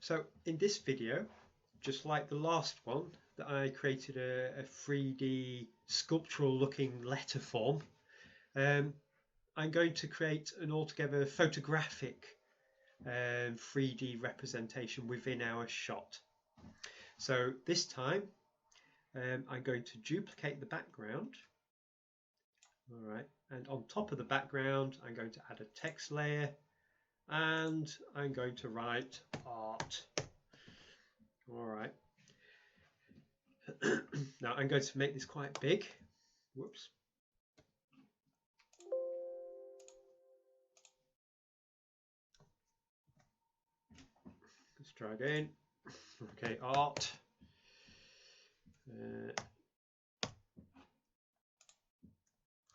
So in this video, just like the last one, that I created a 3D sculptural looking letter form, I'm going to create an altogether photographic 3D representation within our shot. So this time I'm going to duplicate the background. All right, and on top of the background I'm going to add a text layer, and I'm going to write art. All right. Now I'm going to make this quite big. Whoops. Let's try again. Okay, art.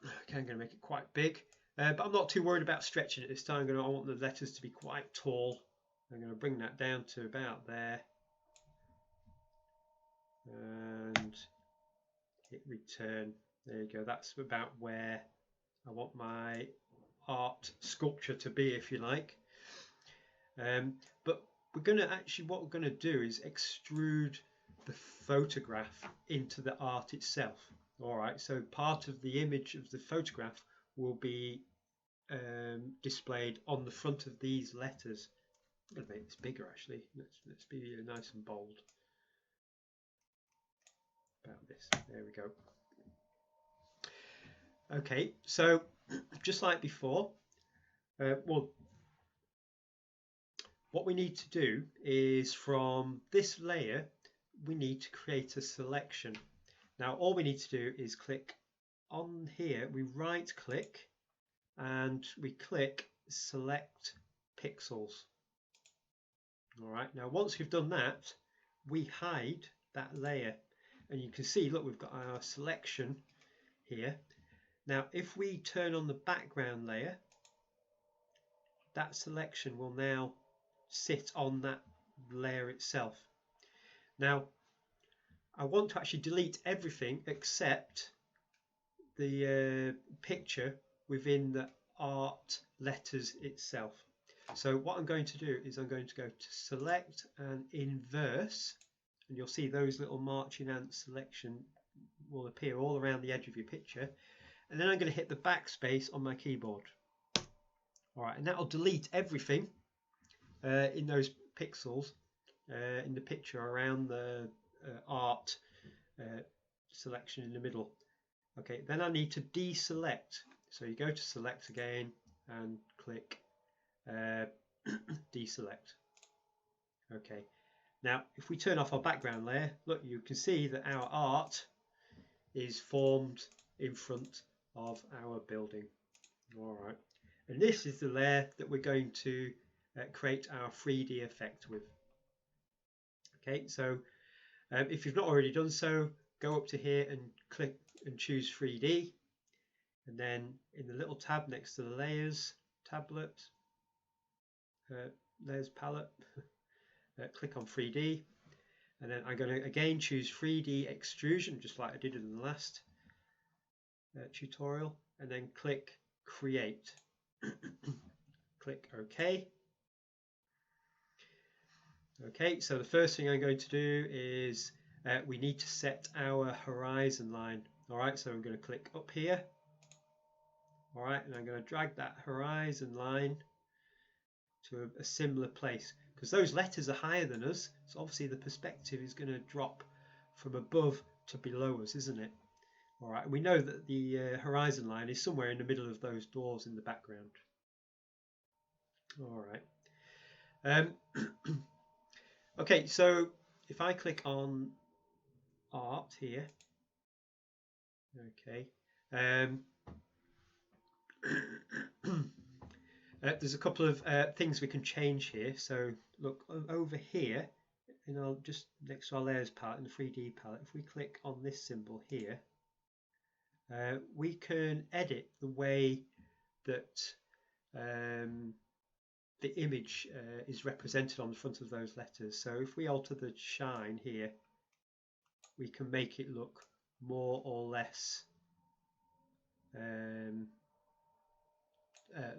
Okay, I'm going to make it quite big, but I'm not too worried about stretching it this time. I want the letters to be quite tall. I'm going to bring that down to about there and hit return. There you go. That's about where I want my art sculpture to be, if you like. But we're going to what we're going to do is extrude the photograph into the art itself. All right, so part of the image of the photograph will be displayed on the front of these letters. I'm going to make this bigger actually. Let's be nice and bold about this. There we go. Okay, so just like before, well, what we need to do is from this layer we need to create a selection. Now all we need to do is click on here, we right click and we click select pixels. All right, now once we've done that, we hide that layer and you can see, look, we've got our selection here. Now if we turn on the background layer, that selection will now sit on that layer itself. Now I want to actually delete everything except the picture within the art letters itself. So what I'm going to do is I'm going to go to select and inverse, and you'll see those little marching ant selection will appear all around the edge of your picture, and then I'm going to hit the backspace on my keyboard. All right, and that'll delete everything in those pixels in the picture around the art selection in the middle. Okay, then I need to deselect. So you go to select again and click deselect. Okay, now if we turn off our background layer, look, you can see that our art is formed in front of our building. All right, and this is the layer that we're going to create our 3D effect with. Okay, so if you've not already done so, go up to here and click and choose 3D, and then in the little tab next to the layers tablet, layers palette, click on 3D, and then I'm going to again choose 3D extrusion just like I did in the last tutorial, and then click create. Click OK. Okay, so the first thing I'm going to do is we need to set our horizon line. All right, so I'm going to click up here. All right, and I'm going to drag that horizon line to a similar place, because those letters are higher than us, so obviously the perspective is going to drop from above to below us, isn't it? All right, we know that the horizon line is somewhere in the middle of those doors in the background. All right. Okay, so if I click on art here, okay, there's a couple of things we can change here. So look over here, and I'll just next to our layers palette in the 3D palette, if we click on this symbol here, we can edit the way that the image is represented on the front of those letters. So if we alter the shine here, we can make it look more or less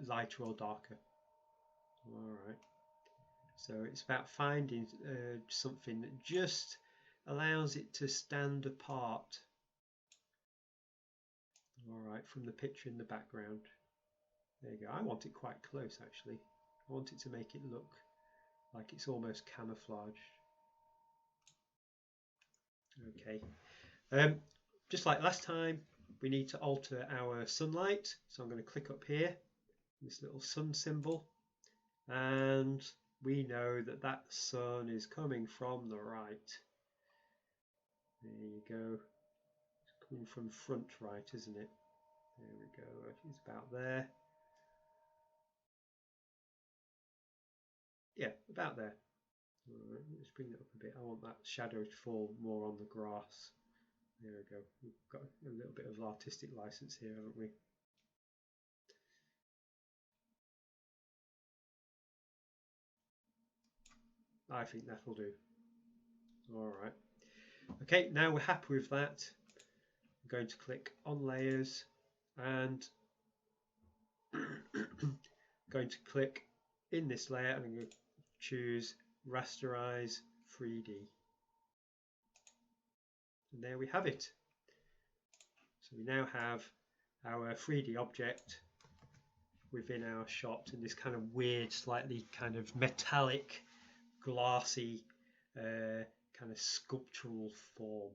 lighter or darker. All right. So it's about finding something that just allows it to stand apart, all right, from the picture in the background. There you go. I want it quite close actually. I want it to make it look like it's almost camouflaged. Okay. Just like last time, we need to alter our sunlight. So I'm going to click up here, this little sun symbol, and we know that that sun is coming from the right. There you go. It's coming from front right, isn't it? There we go. It's about there. Yeah, about there. All right, let's bring it up a bit. I want that shadow to fall more on the grass. There we go. We've got a little bit of artistic license here, haven't we? I think that'll do. All right. Okay, now we're happy with that. I'm going to click on layers and going to click in this layer and I'm going to choose rasterize 3D. And there we have it. So we now have our 3D object within our shot in this kind of weird, slightly kind of metallic, glassy, kind of sculptural form.